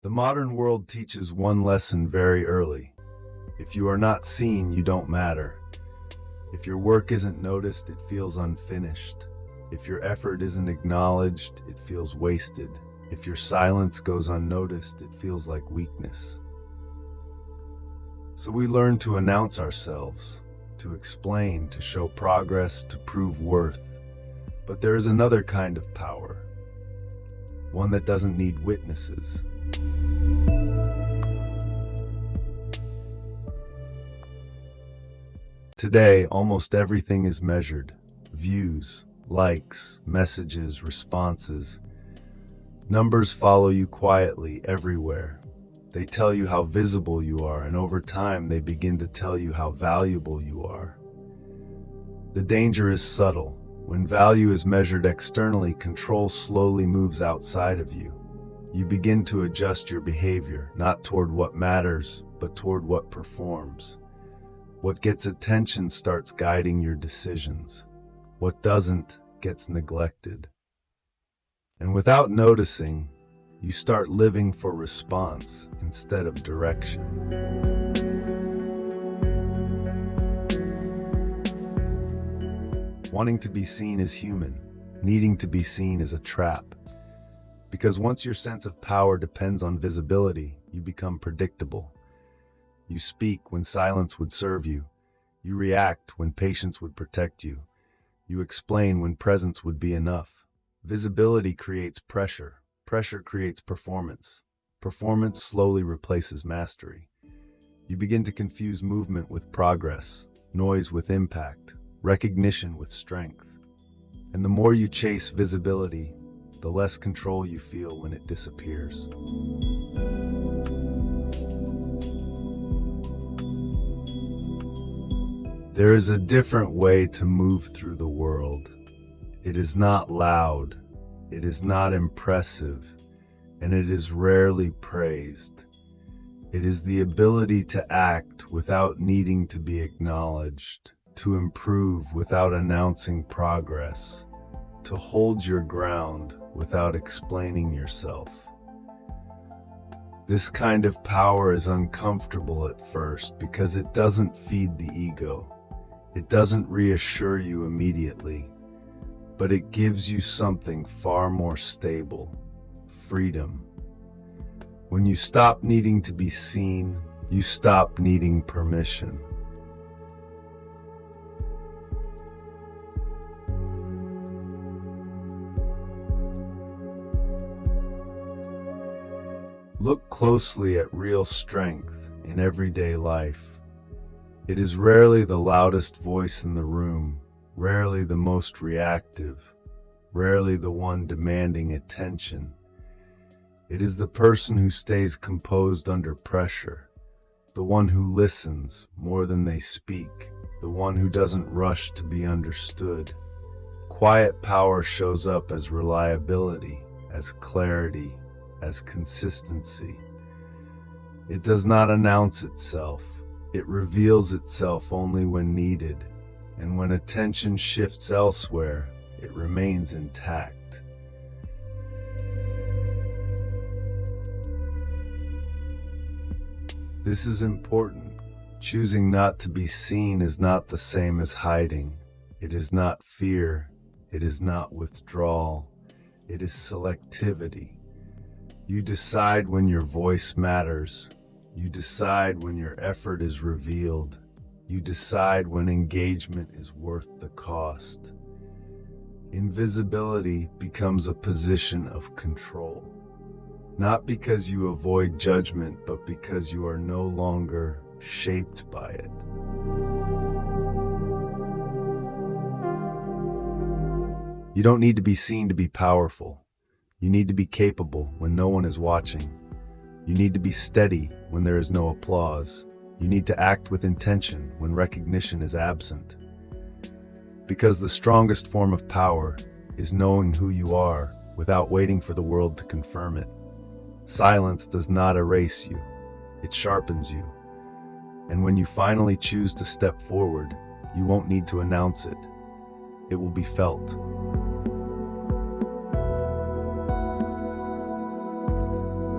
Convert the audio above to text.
The modern world teaches one lesson very early. If you are not seen, you don't matter. If your work isn't noticed, it feels unfinished. If your effort isn't acknowledged, it feels wasted. If your silence goes unnoticed, it feels like weakness. So we learn to announce ourselves, to explain, to show progress, to prove worth. But there is another kind of power, one that doesn't need witnesses. Today, almost everything is measured. Views, likes, messages, responses. Numbers follow you quietly everywhere. They tell you how visible you are, and over time they begin to tell you how valuable you are. The danger is subtle. When value is measured externally, control slowly moves outside of you. You begin to adjust your behavior, not toward what matters, but toward what performs. What gets attention starts guiding your decisions. What doesn't gets neglected. And without noticing, you start living for response instead of direction. Wanting to be seen is human. Needing to be seen is a trap. Because once your sense of power depends on visibility, you become predictable. You speak when silence would serve you. You react when patience would protect you. You explain when presence would be enough. Visibility creates pressure. Pressure creates performance. Performance slowly replaces mastery. You begin to confuse movement with progress, noise with impact, recognition with strength. And the more you chase visibility, the less control you feel when it disappears. There is a different way to move through the world. It is not loud, it is not impressive, and it is rarely praised. It is the ability to act without needing to be acknowledged, to improve without announcing progress, to hold your ground without explaining yourself. This kind of power is uncomfortable at first because it doesn't feed the ego. It doesn't reassure you immediately, but it gives you something far more stable: freedom. When you stop needing to be seen, you stop needing permission. Look closely at real strength in everyday life. It is rarely the loudest voice in the room, rarely the most reactive, rarely the one demanding attention. It is the person who stays composed under pressure, the one who listens more than they speak, the one who doesn't rush to be understood. Quiet power shows up as reliability, as clarity, as consistency. It does not announce itself. It reveals itself only when needed, and when attention shifts elsewhere, it remains intact. This is important. Choosing not to be seen is not the same as hiding. It is not fear. It is not withdrawal. It is selectivity. You decide when your voice matters. You decide when your effort is revealed. You decide when engagement is worth the cost. Invisibility becomes a position of control. Not because you avoid judgment, but because you are no longer shaped by it. You don't need to be seen to be powerful. You need to be capable when no one is watching. You need to be steady when there is no applause. You need to act with intention when recognition is absent. Because the strongest form of power is knowing who you are without waiting for the world to confirm it. Silence does not erase you. It sharpens you. And when you finally choose to step forward, you won't need to announce it. It will be felt.